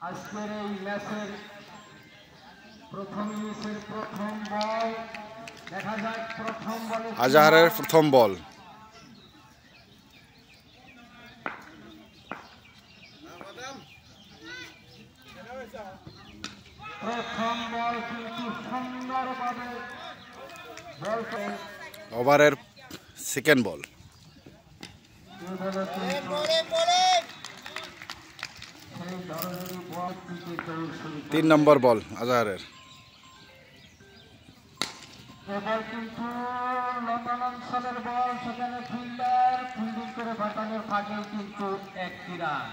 আজকের এই ম্যাচের প্রথম ইনিংসের প্রথম বল দেখা যাক। প্রথম বলে আজহারের প্রথম বল। প্রথম বল কিন্তু সুন্দরভাবে বল করে ওভারের সেকেন্ড বল। 3 নম্বর বল আজহারের। এবার কিন্তু লন্ডন অঞ্চলের বল, সেখানে ফিল্ডার ফিল্ডিং করে বাঁচানোর ফাঁকে কিন্তু একটি রান।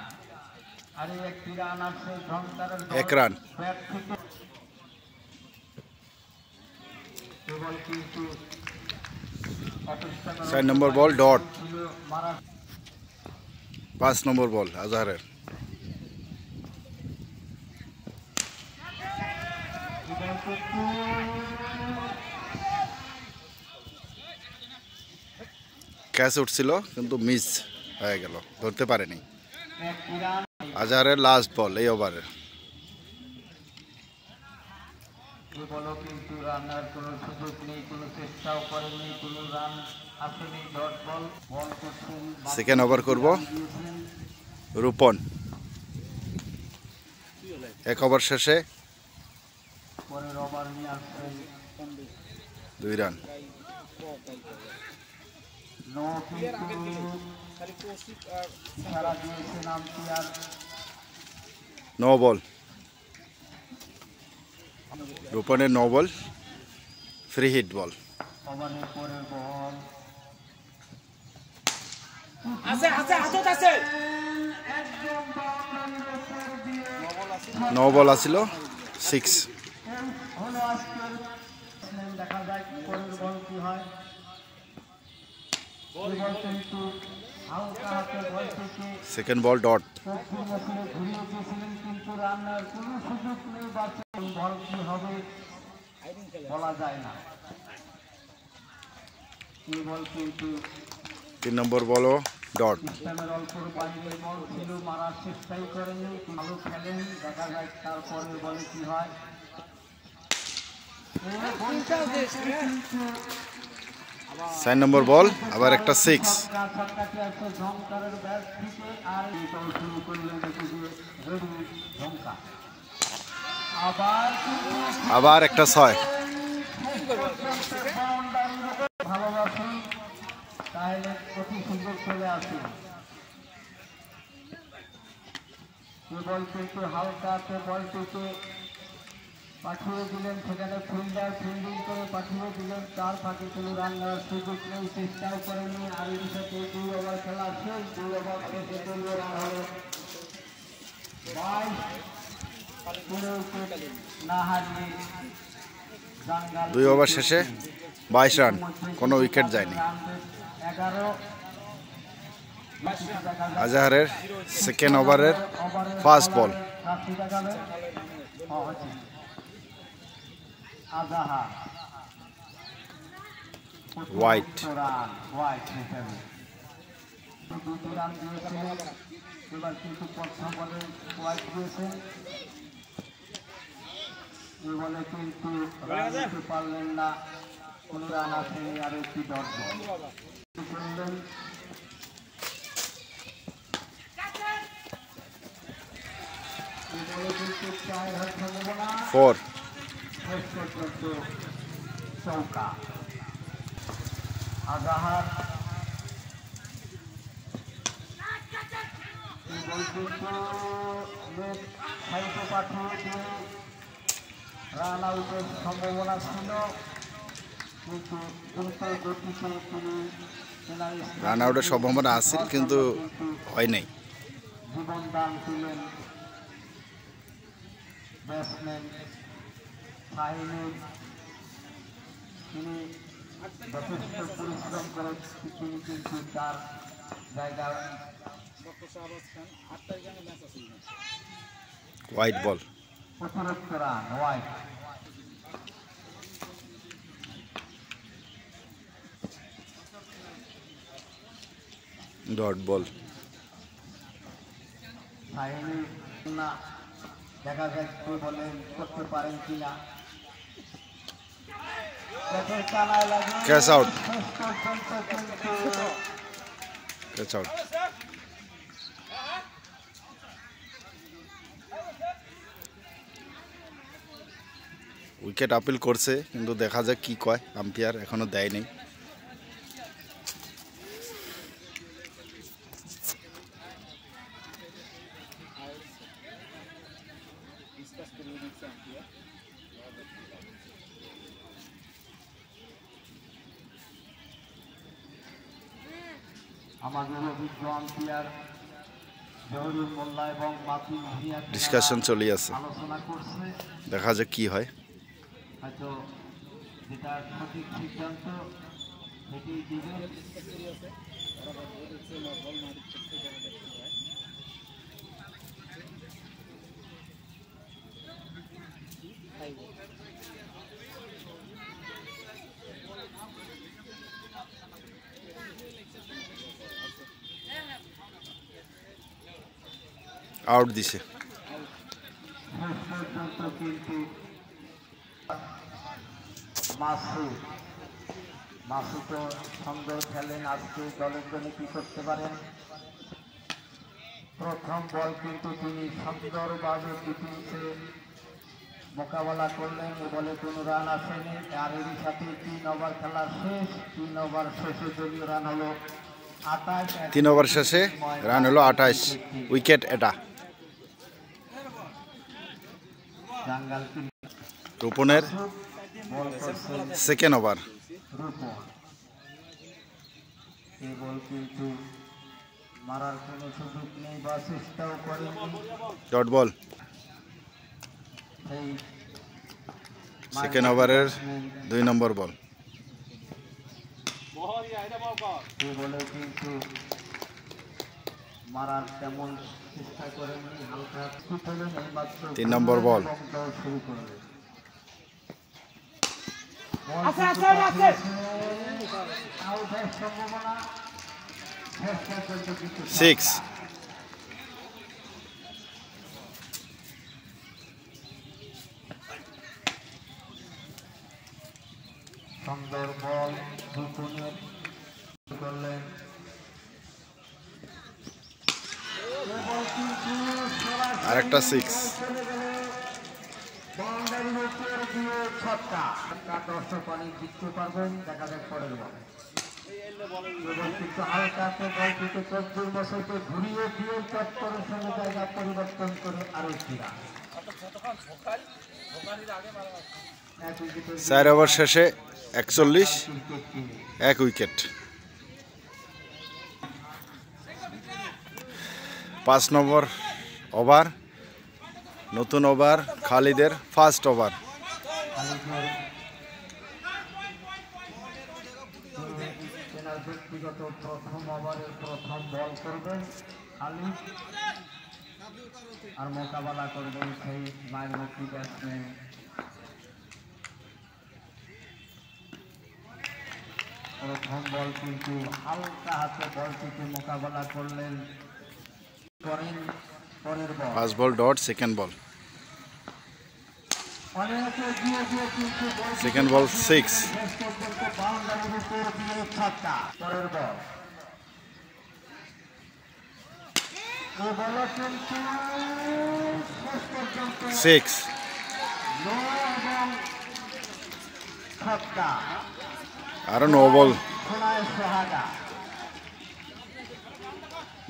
আর এই একটি রান আছে ঝংকারের 1 রান। ব্যাট থেকে। এবার কিন্তু 4 নম্বর বল ডট। মারা 5 নম্বর বল আজহারের। ক্যাচ উঠছিল কিন্তু মিস হয়ে গেল, ধরতে পারেনি। আজহারের লাস্ট বল এই ওভারের। কিন্তু রানার কোনো সুযোগ নেই, কোনো চেষ্টাও করেনি, কোনো রান আসেনি। Dot ball. বল করছেন সেকেন্ড ওভার করব রূপন। 1 ওভার শেষে পরের ওভার নিয়ে আসছেন 2 রান। No ball. রূপনের no ball, free hit ball. No ball আছিল 6। দেখা যায় পরের বল কি হয়। Second ball dot. ঘুরিয়ে দিয়েছিলেন কিন্তু রান্নার কোনো সুযোগ নেই। বল কি হবে বলা যায় না। এই বল কিন্তু 3 নম্বর বলও ডট। ইসলামের অল্পর বাইরে বল ছিল, মারার চেষ্টাই করেনি। ভালো খেলেন, দেখা যায় তারপরের বলে কি হয়। 4 নম্বর বল আবার একটা 6। আবার একটা 6। ভালোবাসি তাহলে অতি সুন্দর চলে আসে। বল কিন্তু হালকাতে বলটিকে পাঠিয়ে দিলেন, সেখানে ফিল্ডার ফিল্ডিং করে পাঠিয়ে দিলেন। তার ফাঁকে কোনো রান নেওয়ার সুযোগ নেই, চেষ্টাও করেনি। আর এর সাথে 2 ওভার খেলা শেষ। 2 ওভার শেষে দলীয় রান হলো 22। না হারিয়ে 2 ওভার শেষে 22 রান, কোনো উইকেট যায়নি। 11 আজহারের সেকেন্ড ওভারের ফার্স্ট বল। হোয়াইট। এবার কিন্তু প্রথম বলে হোয়াইট দিয়েছেন। এই বলে কিন্তু রান দিতে পারলেন না, কোনো রান আসেনি। আর একটি ডট বল করলেন। ফোর। চৌকা আজহার পাঠিয়ে দিয়ে রান আউটের সম্ভাবনা ছিল, কিন্তু দ্রুত গতিতে তিনি রান আউটের সম্ভাবনা আছিল কিন্তু হয় নাই। জীবন দান দিলেন ব্যাটসম্যান সাহিনুর। তিনি যথেষ্ট পরিশ্রম করে তিনি কিন্তু তার জায়গায়। White ball. অতিরিক্ত run white. Dot ball. Sahinur না দেখা যাক কে বলেন করতে পারেন কিনা। ব্যাটের কানায় লাগে ক্যাচ আউট। শেষ পর্যন্ত কিন্তু ক্যাচ আউট। উইকেট আপিল করছে, কিন্তু দেখা যাক কি কয় আম্পায়ার, এখনো দেয়নি। আমাদের অভিজ্ঞ আম্পায়ার জহুরুল মোল্লা এবং মাসুম ভুঁইয়া ডিসকাশন চলে আছে, আলোচনা করছে। দেখা যাক কি হয়। হয়তো যেটা সঠিক সিদ্ধান্ত সেটাই দিবে। আউট দিছে। শেষ পর্যন্ত কিন্তু মাসুদও সুন্দর খেলেন। আজকে দলের জন্য কি করতে পারেন। প্রথম বল কিন্তু তিনি সুন্দরভাবে ডিফেন্সে মোকাবেলা করলেন। এ বলে কোনো রান আসেনি। আর এরই সাথে 3 ওভার খেলা শেষ। 3 ওভার শেষে দলীয় রান হলো 28। 3 ওভার শেষে রান হলো 28। উইকেট এটা। জাঙ্গাল রূপনের বল করছেন সেকেন্ড ওভার। রূপন। এই বল কিন্তু মারার কোনো সুযোগ নেই বা চেষ্টাও করেনি। Dot ball. সেই সেকেন্ড ওভারের 2 নম্বর বল। এই বলে কিন্তু মারার তেমন চেষ্টা করেনি। হালকা স্কুপ হলেন এই মাত্র 3 নম্বর বল। এবং দল শুরু করবে। আউটের সম্ভাবনা। শেষ পর্যন্ত কিন্তু 6। সুন্দর বল রূপনের করলেন। আরেকটা 6। বাউন্ডারির উপর দিয়ে ছক্কা। দর্শক অনেক জিততে পারবেন। দেখা যাক পরের বল। কিন্তু হালকাতে বল থেকে 14 বছরকে ঘুরিয়ে দিয়ে চত্বরের সঙ্গে জায়গা পরিবর্তন করে আরো ফিরা। 4 ওভার শেষে 41, 1 উইকেট। 5 নম্বর ওভার, নতুন ওভার খালিদের ফার্স্ট ওভার। ব্যক্তিগত প্রথম ওভারের প্রথম বল করবেন খালিদ, আর মোকাবেলা করবেন সেই মাইলমুখী ব্যাটসম্যান। প্রথম বল কিন্তু হালকা হাতে বলটিকে মোকাবেলা করলেন। পরের ball. First ball dot, second ball. Second ball 6। বাউন্ডারির উপর দিয়ে ছক্কা। পরের বল। এই বলে কিন্তু শেষ পর্যন্ত 6। নো এবং ছক্কা। আরো 9 বল। খোলায় সোহাগা।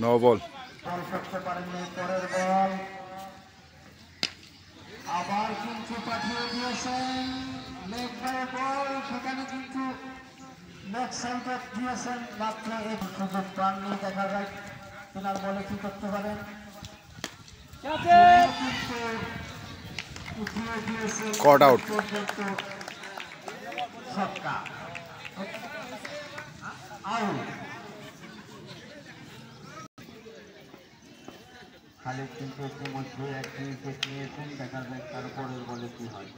9 বল। বল করতে পারেননি। পরের বল আবার কিন্তু পাঠিয়ে দিয়েছেন লেগ বাই বল। সেখানে কিন্তু লেগ সাইডে দিয়েছেন। মাত্র এক সুযোগ পাননি। দেখা যায় তিনার বলে কি করতে পারেন। উঠিয়ে দিয়েছেন Caught out. পর্যন্ত ছক্কা। আউট। খালিদ কিন্তু ইতিমধ্যে একটি উইকেট নিয়েছেন। দেখা যায় তারপরের বলে কি হয়।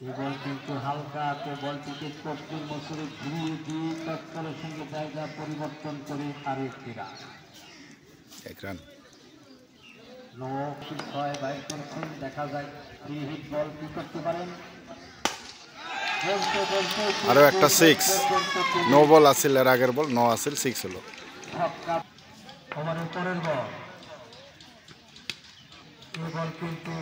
এই বল কিন্তু হালকা হাতে বলটিকে 14 বছরে ঘুরিয়ে দিয়ে তৎকালের সঙ্গে জায়গা পরিবর্তন করে আরো একটি রান। 1 রান। নো 6 বাইর করছেন, দেখা যায় ফ্রি হিট বল কি করতে পারেন। আরও একটা 6 নো বল আসিল, এর আগের বল নো আসিল, 6 হলো। ওভারের পরের বল, এই বল কিন্তু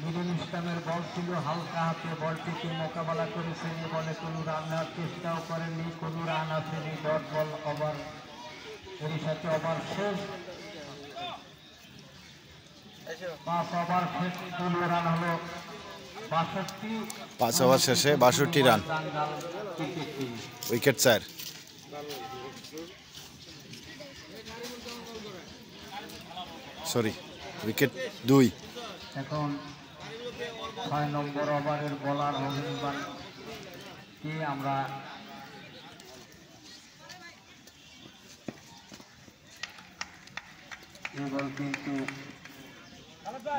মিডল ইসলামের বল ছিল, হালকা হাতে বলটিকে মোকাবেলা করেছেন। এ বলে কোনো রান নেওয়ার চেষ্টাও করেননি, কোনো রান আসেনি। ডট বল ওভার, এর সাথে ওভার শেষ। 5 ওভার শেষ, 15 রান হলো 62। 5 ওভার শেষে 62 রান, উইকেট 4। Sorry, wicket 2। এখন 6 নম্বর ওভারের বোলার অভিনন্দনকে আমরা এই বল কিন্তু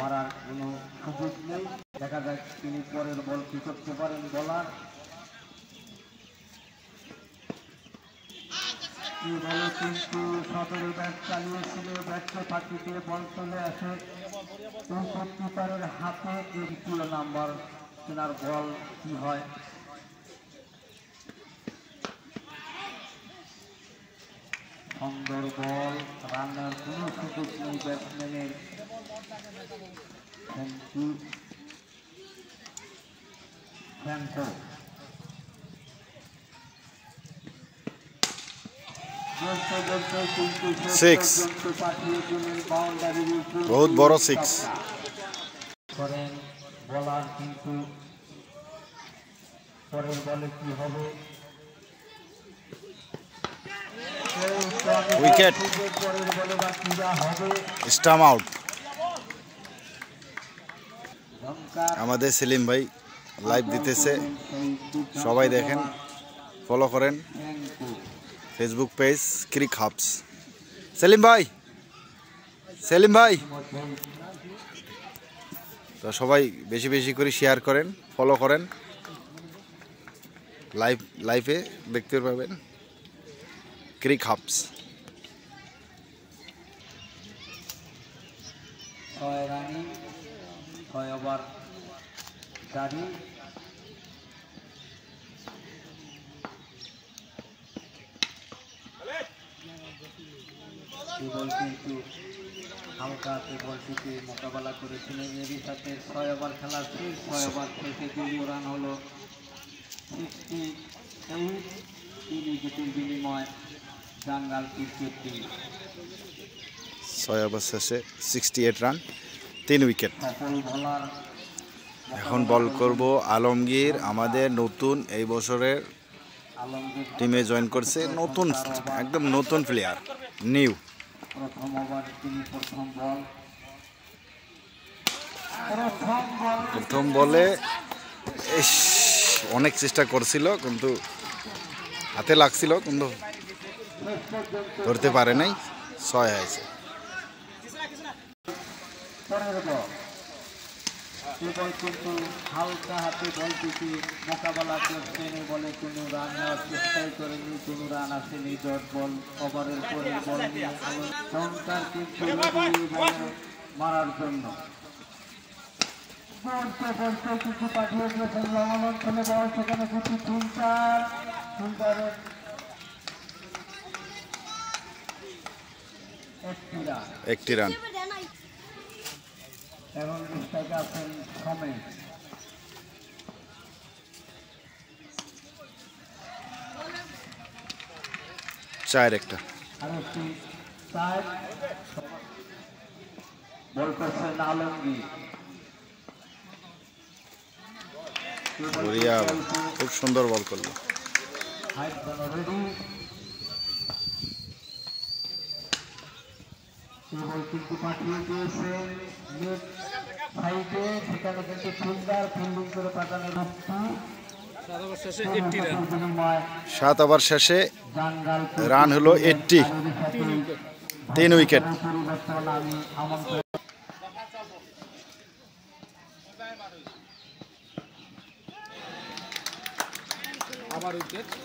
মারার কোনো সুযোগ নেই। দেখা যাক তিনি পরের বল কি করতে পারেন বোলার। এই বলে কিন্তু 17 ব্যাট চালিয়েছিল, ব্যাটকে ফাঁকিতে বল চলে আসে কিপারের হাতে। দ্বিতীয় নাম্বার তেনার বল কি হয়। সুন্দর বল, রান্নার কোনো সুযোগ নেই ব্যাটসম্যানের। বহুত বড় 6 করেন বলার, কিন্তু পরের বলে কি হবে। উইকেট, পরের বলে বা কি হবে। Stump out. আমাদের সেলিম ভাই লাইভ দিতেছে, সবাই দেখেন, ফলো করেন Facebook page Cric Hubs. Selim ভাই, সেলিম ভাই, তো সবাই বেশি বেশি করে শেয়ার করেন, ফলো করেন, লাইভে দেখতে পাবেন ক্রিক হাবস। 6 রানিং, 6 ওভার জারি। বল কিন্তু হালকা হাতে বলটিকে মোকাবেলা করেছিলেন। এরই সাথে 6 ওভার খেলা শেষ। 6 ওভার থেকে 2 রান হলো 68। 3 উইকেটের বিনিময় জাঙ্গাল ক্রিকেট টিম। 6 ওভার শেষে 68 রান, 3 উইকেট। সফল বোলার এখন বল করব আলমগীর, আমাদের নতুন এই বছরের আলমগীর টিমে জয়েন করছে, নতুন, একদম নতুন প্লেয়ার, নিউ। প্রথম ওভার তিনি প্রথম বলে অনেক চেষ্টা করছিল, কিন্তু হাতে লাগছিল, কিন্তু ধরতে পারে নাই, 6 হয়েছে। বল কিন্তু হালকা হাতে বলটিকে মোকাবেলা করছেন। বলে কোনো রান নেওয়ার চেষ্টাই করেনি, কোনো রান আসেনি। ডট বল, ওভারের পরের বল নিয়ে সংস্কার কিন্তু মারার জন্য বলতে বলতে কিছু পাঠিয়ে দিয়েছেন লঙ্ঘনে বল, সেখানে কিছু ফিল্টারের একটি রান। এবং স্ট্রাইকে আছেন সমেত। 4 একটা। আরেকটি 4 বল করছেন আলমগীর। খুব সুন্দর বল করলো। বল কিন্তু পাঠিয়ে দিয়েছে নেট সাইডে, সেখানে কিন্তু ফিল্ডার ফিল্ডিং করে পাঠানোর 7 ওভার শেষে রান হলো 80, 3 উইকেট।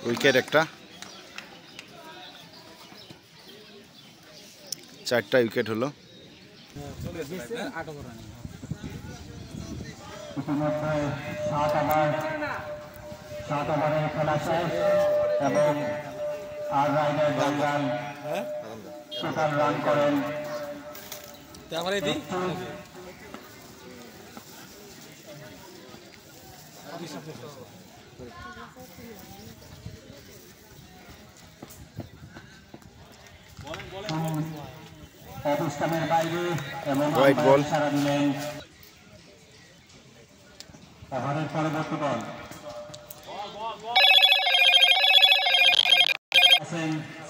উইকেট একটা। 4টা উইকেট হলো। ইতিমধ্যে 7 ওভারের খেলা শেষ এবং আর রাইডার জাঙ্গাল টোটাল রান করেন অবস্থানের বাইরে এবং হোয়াইট বল। সারা দিলেন। ওভারের পরবর্তী বল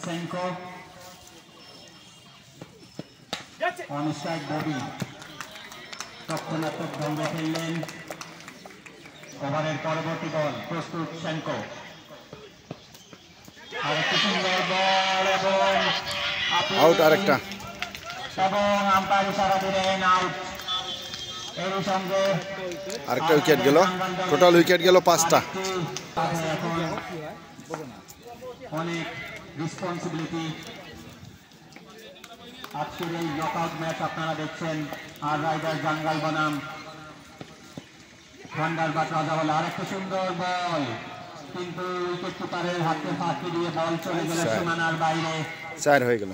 সেনকো অন স্ট্রাইক বডি রক্ষণাত্মক ভঙ্গে ফেললেন। ওভারের পরবর্তী বল প্রস্তুত সেনকো আরেকটি সুন্দর বল এবং আউট আরেকটা। এবং আম্পায়ার ইশারা দিলেন আউট। এর সঙ্গে আরেকটা উইকেট গেল, টোটাল উইকেট গেল 5টা। অনেক রেসপন্সিবিলিটি। আজকের এই নকআউট ম্যাচ আপনারা দেখছেন আর রাইডার জাঙ্গাল বনাম থান্ডারবার্ড রাজাওয়ালা। আরেকটা সুন্দর বল কিন্তু উইকেট কিপারের হাতে ফাঁকি দিয়ে বল চলে গেল সীমানার বাইরে। 4 হয়ে গেল।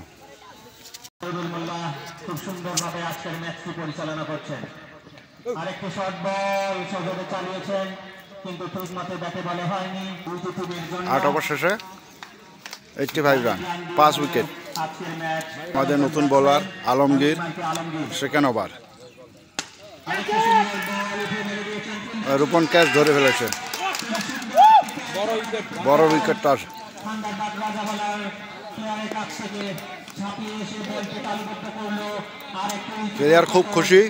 মোল্লা খুব সুন্দরভাবে আজকের ম্যাচটি পরিচালনা করছেন। আরেকটি শর্ট বল সজোরে চালিয়েছেন কিন্তু ঠিক মতো ব্যাটে বলে হয়নি। 8 ওভার শেষে 85 রান, 5 উইকেট। আজকের ম্যাচ আমাদের নতুন bowler Alamgir second over. Rupon catch ধরে ফেলেছে, বড় উইকেট তার। প্লেয়ার খুব খুশি।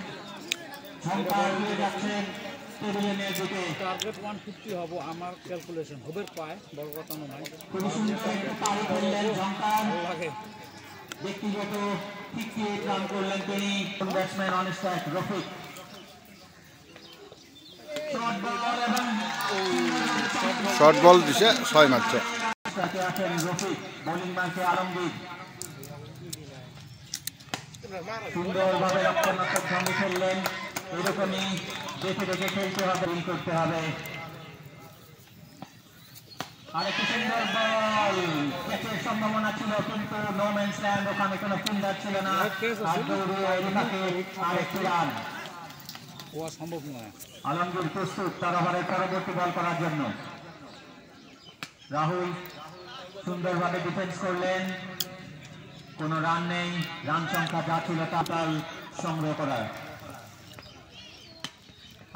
টার্গেট 150 হবো আমার ক্যালকুলেশন হবে পায় বড় কথা নয়। ব্যক্তিগত 58 রান করলেন তিনি। Batsman on strike Rafiq short ball দিছে, 6 মারছে। রফিক বোলিং মারছে আলমগীর। সুন্দরভাবে রক্ষণাত্মক ভঙ্গে খেললেন। এরকমই দেখে দেখে খেলতে হবে, করতে হবে। আরেকটি সুন্দর বল, ক্যাচের সম্ভাবনা ছিল কিন্তু নো ম্যানস ল্যান্ড, ওখানে কোনো ফিল্ডার ছিল না। আরেকটি রান হওয়া সম্ভব নয়। আলমগীর প্রস্তুত তার ওভারের পরবর্তী বল করার জন্য। রাহুল সুন্দরভাবে ডিফেন্স করলেন, কোনো রান নেই। রান সংখ্যা যা ছিল তা সংগ্রহ করার।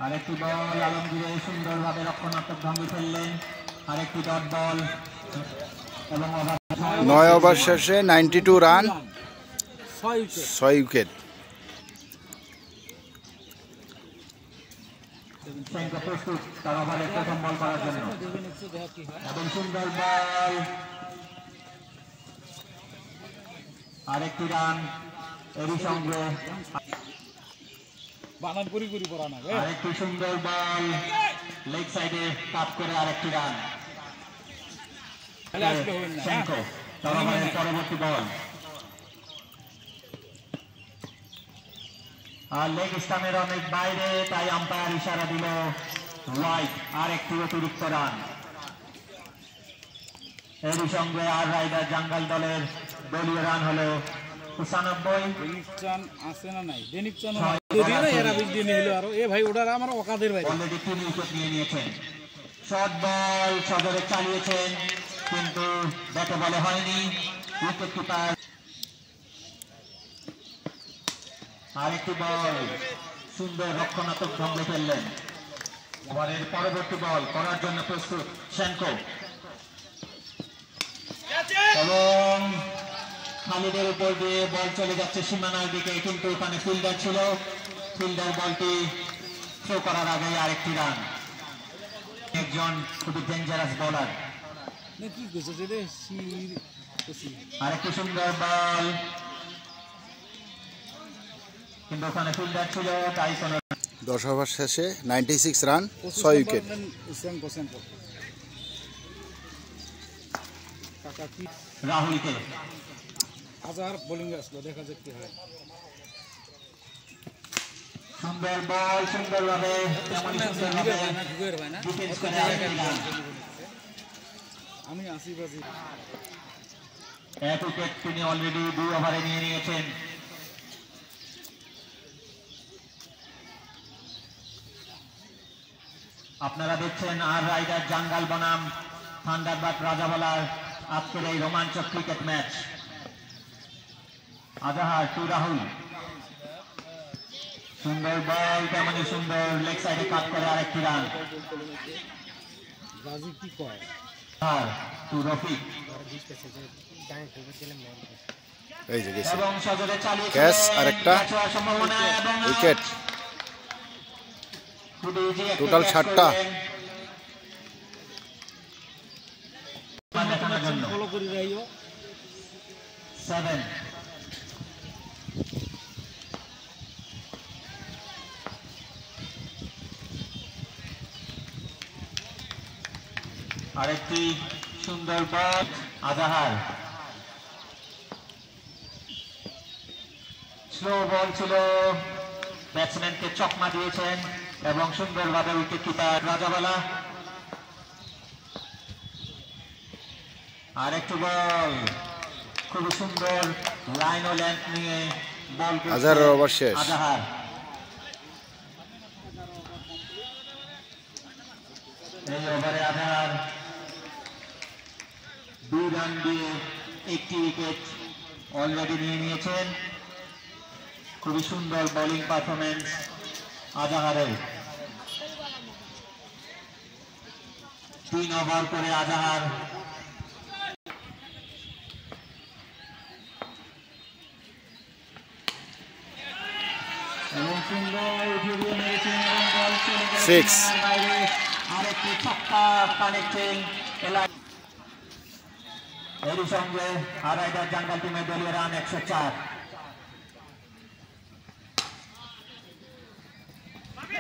আরেকটি বল আলমগীর সুন্দরভাবে রক্ষণাত্মক ভঙ্গি ফেললেন। আরেকটি ডট বল এবং 9 ওভার শেষে 92 রান, 6 উইকেট। প্রস্তুত তার ওভারের প্রথম বল করার জন্য এবং সুন্দর বল। আরেকটি রান এরই সঙ্গে বানান করি করি পড়া না। আরেকটি সুন্দর বল লেগ সাইডে কাট করে আরেকটি রান। পরবর্তী বল আর লেগ স্টাম্পের অনেক বাইরে, তাই আম্পায়ার ইশারা দিল ওয়াইড। আর একটি অতিরিক্ত রান। এরই সঙ্গে আর রাইডার জাঙ্গাল দলের দলীয় রান হলো 95। দৈনিক চান আছে না নাই? দৈনিক চান এরা 20 দিন হলো আর এ ভাই ওটার আমার অকাদের ভাই। অলরেডি 3 উইকেট নিয়ে নিয়েছেন। শর্ট বল সজোরে চালিয়েছেন কিন্তু ব্যাটে বলে হয়নি। উইকেট কিপার আরেকটি বল সুন্দর রক্ষণাত্মক ভঙ্গে ফেললেন। ওভারের পরবর্তী বল করার জন্য প্রস্তুত সেনকো এবং খালিদের উপর দিয়ে বল চলে যাচ্ছে সীমানার দিকে কিন্তু ওখানে ফিল্ডার ছিল। ফিল্ডার বলটি থ্রো করার আগে আরেকটি রান। একজন খুবই ডেঞ্জারাস বোলার। আরেকটি সুন্দর বল কিন্তু ওখানে ফিল্ডার ছিল, তাই কোনো 10 ওভার শেষে 96 রান, 6 উইকেট। রাহুলকে আজহার বোলিং আসলো, দেখা যাক কি হয়। সুন্দর বল, সুন্দরভাবে ডিফেন্স করে আরেকটি রান। আমি আসি বাজি। এক উইকেট তিনি অলরেডি 2 ওভারে নিয়ে নিয়েছেন। আপনারা দেখছেন আর রাইডার জাঙ্গাল বনাম থান্ডারবার্ড রাজাবালার আজকের এই রোমাঞ্চক cricket match. Azhar to Rahul, সুন্দর বল, তেমনি সুন্দর লেগ সাইডে কাট করে আরেকটি রান। বাজি কি কয়? আর টু রফিক, এই যে গেছে এবং সজরে চালিয়ে ক্যাচ, আরেকটা সম্ভাবনা এবং উইকেট। টোটাল 7টা। ফলো করে যাইও 7। আরেকটি সুন্দর বল, আজাহার স্লো বল ছিল, ব্যাটসম্যানকে চকমা দিয়েছেন এবং সুন্দরভাবে উইকেট কিপার রাজাবালা। আরেকটু বল, খুবই সুন্দর লাইন ও লেন্থ নিয়ে বল করছে আজাহারের ওভার শেষ। আজাহার। এই ওভারে আজাহার 2 রান দিয়ে 1টি উইকেট অলরেডি নিয়ে নিয়েছেন। খুবই সুন্দর বোলিং পারফরমেন্স আজাহারের। 3 ওভার করে আজাহার এবং সুন্দর উঠিয়ে দিয়ে নিয়েছেন এবং বল চলে গেছে 6। বাইরে। আরেকটি ছক্কা কানেক্টিং এরই সঙ্গে আর রাইডার জাঙ্গাল টিমের দলীয় রান 104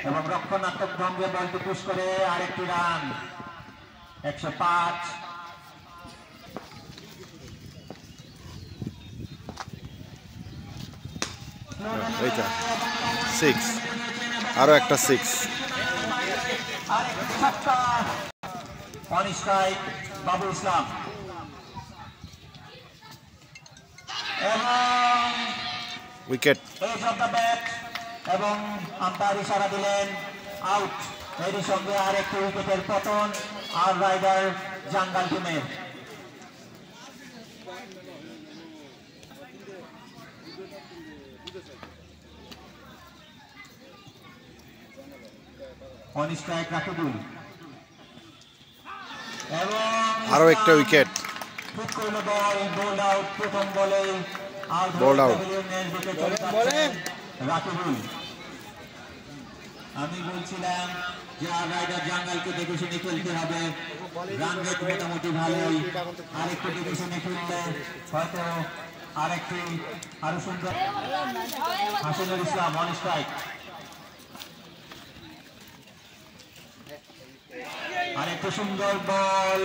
এবং রক্ষণাত্মক ভঙ্গে বলটি পুশ করে আরেকটি রান 105। এইটা 6, আরো একটা 6। আরেকটি ছক্কা অন স্ট্রাইক বাবু ইসলাম এবং wicket. Edge of the bat এবং আম্পায়ার ইশারা দিলেন আউট। এরই সঙ্গে আরেকটি উইকেটের পতন আর রাইডার জাঙ্গাল টিমের। অন স্ট্রাইক রাকিবুল এবং আরো একটা উইকেট। ঠিক করলো বল, বোল্ড আউট প্রথম বলেই। আর Bowled out. রাকিবুল। আমি বলছিলাম যে আর রাইডার জাঙ্গালকে দেখে শুনে খেলতে হবে। রান রেট মোটামুটি ভালোই, আরেকটু দেখে শুনে খেললে হয়তো আরেকটু আরো সুন্দর। হাসিনুল ইসলাম অন স্ট্রাইক। আরেকটু সুন্দর বল,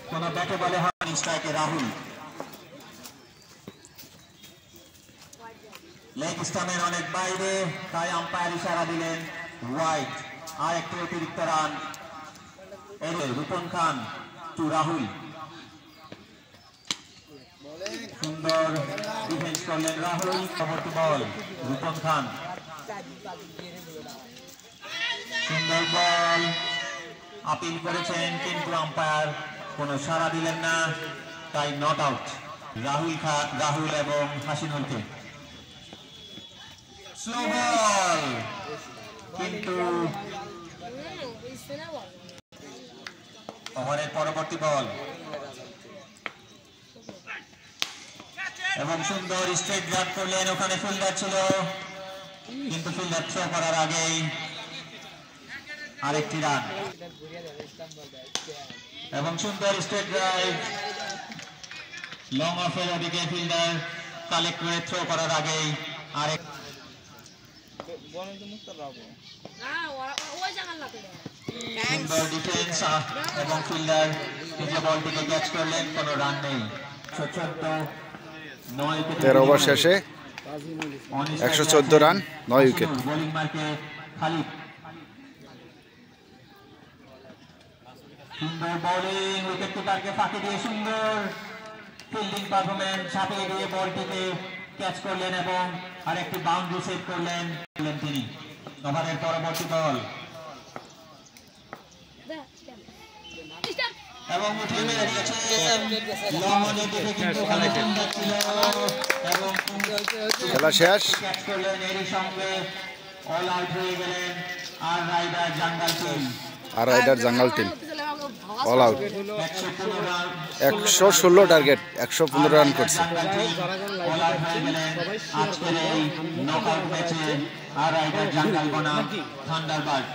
কোন ব্যাটে বলে হয় স্ট্রাইকে রাহুল। লেগ স্টাম্পের অনেক বাইরে, তাই আম্পায়ার ইশারা দিলেন ওয়াইড। আর একটি অতিরিক্ত রান। এর রূপন খান টু রাহুল। সুন্দর ডিফেন্স করলেন রাহুল। পরবর্তী বল রূপন খান, সুন্দর বল, আপিল করেছেন কিন্তু আম্পায়ার কোনো সাড়া দিলেন না, তাই নট আউট রাহুল এবং হাসিনুলকে। স্লো বল, কিন্তু ওভারের পরবর্তী বল এবং সুন্দর স্ট্রেট ড্রাইভ করলেন। ওখানে ফিল্ডার ছিল কিন্তু ফিল্ডার থ্রো করার আগেই আরেকটি রান এবং সুন্দর স্ট্রেট ড্রাইভ লং অফের ওদিকে ফিল্ডার কালেক্ট করে থ্রো করার আগেই আরেক সুন্দর ডিফেন্স এবং ফিল্ডার নিজে বলটিকে ক্যাচ করলেন, কোনো রান নেই। 14 13 ওভার শেষে 114 রান 9 উইকেট। বোলিং মার্কে খালিদ। সুন্দর বোলিং, উইকেট কিপারকে ফাঁকি দিয়ে সুন্দর ফিল্ডিং পারফরম্যান্স, ঝাঁপিয়ে দিয়ে বলটিকে ক্যাচ করলেন এবং আরেকটি বাউন্ডারি সেট করলেন তিনি। ওভারের পরবর্তী বল এবং উঠিয়ে মেরে দিয়েছেন লং অনের দিকে, কিন্তু খেলা সুন্দর ছিল এবং খেলা শেষ। ক্যাচ করলেন, এরই সঙ্গে অল আউট হয়ে গেলেন আর রাইডার জাঙ্গাল টিম। আর rider jungle team all out. 115 run 116 target, 115 run করছে। অল আউট হয়ে গেলেন আজকের এই নকআউট ম্যাচে আর রাইডার জাঙ্গাল বনাম থান্ডারবার্ড।